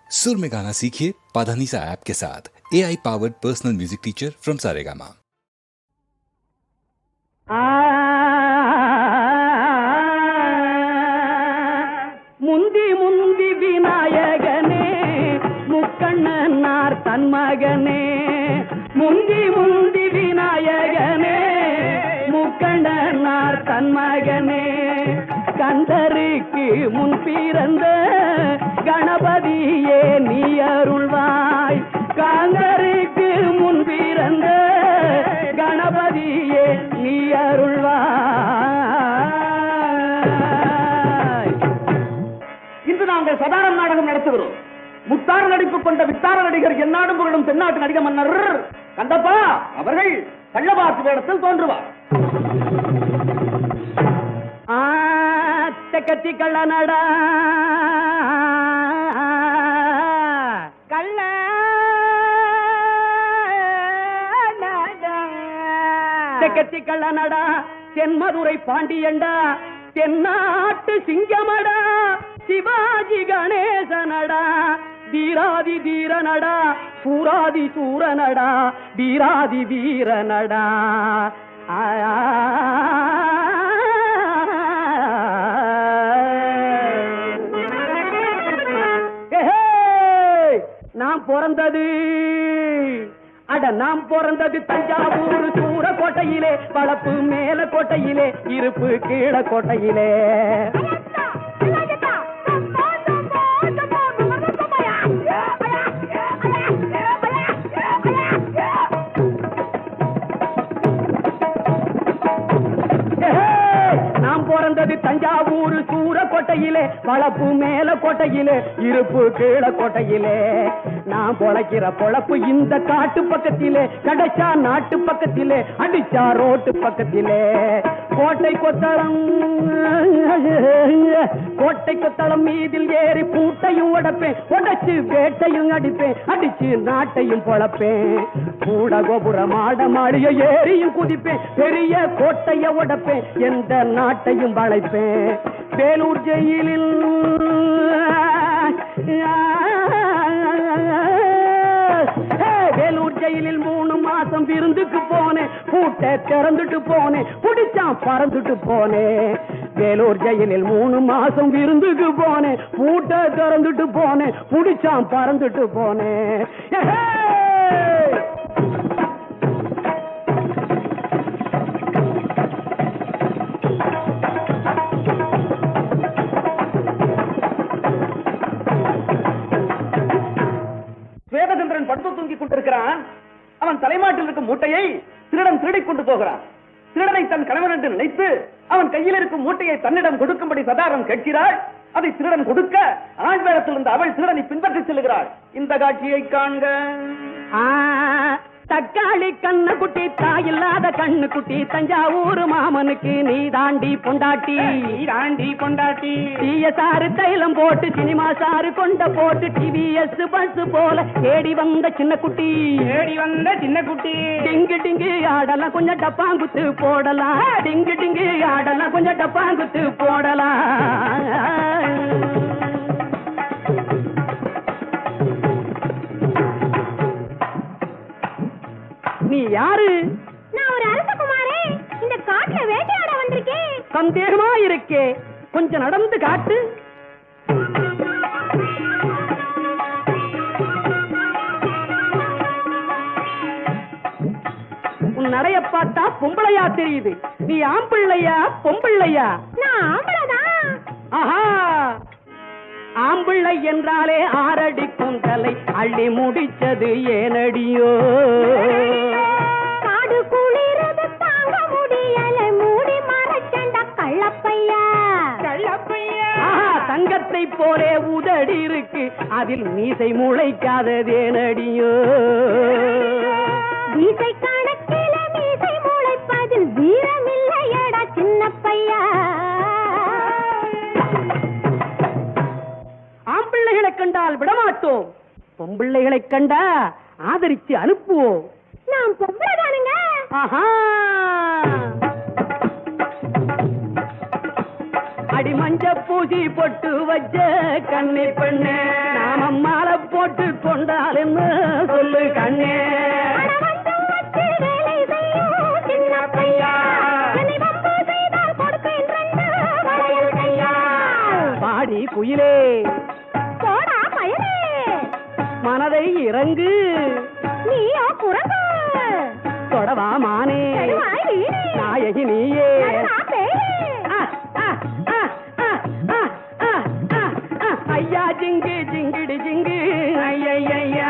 सुर में गाना सीखिए पाधानीसा ऐप के साथ। AI powered personal music teacher from Saregama. முந்தி முந்தி விநாயகனே முக்கண்ணனார் தன் மகனே, முந்தி முந்தி விநாயகனே முக்கண்ணனார் தன் மகனே, கந்தருக்கு முன் பிறந்த கணபதியே நீ அருள்வாய், கந்தருக்கு முன் பிறந்த கணபதியே நீ அருள்வாய். இன்று நாங்கள் சதாரம் நாடகம் நடத்துகிறோம். முத்தார நடிப்பு கொண்ட வித்தார நடிகர் எந்நாடும் புகழும் தென்னாட்டு நடிக மன்னர் கந்தப்பா அவர்கள் கள்ளவாசு வேடத்தில் தோன்றுவார். கத்தி கள்ளனடா கள்ள கத்தி கள்ளனடா தென்மதுரை பாண்டியண்டா தென்னாட்டு சிங்கமடா சிவாஜி கணேசனடா தீராதி தீரனடா சூராதி சூரனடா வீராதி வீரனடா. நாம் பிறந்தது நாம் பிறந்தது தஞ்சாவூர் சூர கோட்டையிலே, வளப்பு மேல கோட்டையிலே, இருப்பு கீழ கோட்டையிலே. நாம் பிறந்தது தஞ்சாவூர் சூர கோட்டையிலே, வளப்பு மேல கோட்டையிலே, இருப்பு கீழ கோட்டையிலே. நான் பொழைக்கிற பொழப்பு இந்த காட்டு பக்கத்திலே, கிடைச்சா நாட்டு பக்கத்திலே, அடிச்சா ரோட்டு பக்கத்திலே. கோட்டை கொத்தளம் கோட்டை கொத்தளம் மீதில் ஏறி பூட்டையும் உடைப்பேன், உடைச்சு வேட்டையும் அடிப்பேன், அடிச்சு நாட்டையும் பொழப்பேன். கூட கோபுர மாட மாளிய ஏறியும் குதிப்பேன், பெரிய கோட்டைய உடைப்பேன், எந்த நாட்டையும் வளைப்பேன். வேலூர் ஜெயிலில் வேலூர் ஜெயிலில் 3 மாசம் விருந்துக்கு போனேன், பூட்டை திறந்துட்டு போனேன், புடிச்சான் பறந்துட்டு போனேன். வேலூர் ஜெயிலில் 3 மாசம் விருந்துக்கு போனேன், பூட்டை திறந்துட்டு போனேன், புடிச்சான் பறந்துட்டு போனேன். படுத்து தூங்கிக் கொண்டிருக்கிறான். அவன் தலைமாட்டில் இருக்கும் மூட்டையை திருடன் திருடிக் கொண்டு போகிறான். திருடனை தன் கணவன் என்று நினைத்து அவன் கையில் இருக்கும் மூட்டையை தன்னிடம் கொடுக்கும்படி சதாரம் கேட்கிறாள். அதை திருடன் கொடுக்க ஆண் வேடத்தில் இருந்த அவள் திருடனை பின்பற்றி செல்கிறாள். இந்த காட்சியை காண்க. தக்காளி கண்ணு குட்டி தாயில்லாத கண்ணு குட்டி, தஞ்சாவூர் மாமனுக்கு நீ தாண்டி பொண்டாட்டி, தாண்டி பொண்டாட்டி. தீய சாறு தைலம் போட்டு சினிமா சாறு கொண்ட போட்டு டிவிஎஸ் பஸ் போல ஏடி வந்த சின்ன குட்டி, ஏடி வந்த சின்ன குட்டி. டிங்கு டிங்கு ஆடலாம் கொஞ்சம் டப்பாங்குத்து போடலாம், டிங்கு டிங்கு ஆடலாம் கொஞ்சம் டப்பாங்குத்து போடலாம். நீ யாரு? நான் ஒரு அரசகுமாரே, இந்த காட்டுல வேட்டையாட வந்திருக்கேன். சந்தேகமா இருக்கே, கொஞ்சம் நடந்து காட்டு. உன் நடைய பார்த்தா பொம்பளையா தெரியுது. நீ ஆம்பிள்ளையா பொம்பிள்ளையா? நான் ஆம்பளைதான். ஆஹா, ஆம்பிள்ளை என்றாலே ஆறடிக்கும் தலை அள்ளி முடிச்சது ஏனடியோ? காடு குளிரது தாங்க முடியல, மூடி மறைச்சண்ட கள்ளப்பையா, கள்ளப்பையா. தங்கத்தை போலே உதடி இருக்கு, அதில் மீசை முளைக்காததேனடியோ? மீசை கணக்கில மீசை முளைப்பதில் வீரமில்லையடா சின்ன பையா. ஆம்பிள்ளைகளை கண்டால் விடமாட்டோம், பொம்பிள்ளைகளை கண்டா ஆதரிச்சு அனுப்புவோம். நான் பொம்பளை தானுங்க. ஆஹா, அடி மஞ்ச பூசி பொட்டு வச்ச கண்ணி பெண்ணே, நாம மாலை போட்டு கொண்டால் என்ன சொல்லு கண்ணே அட வஞ்சம் வச்சு வேலை செய்யும் சின்ன பையா என்னை வம்பு செய்தால் கொடுப்பேன் ரெண்டு வளையல் கையா பாடி குயிலே போடா பயலே மனதை இறங்கு நீயோ குரங்கு தொடவா மானே நடுவாய் வீணே நாயகி நீயே நடுவா பேயே ஐயா ஜிங்கு ஜிங்கிடி ஜிங்கு ஐயா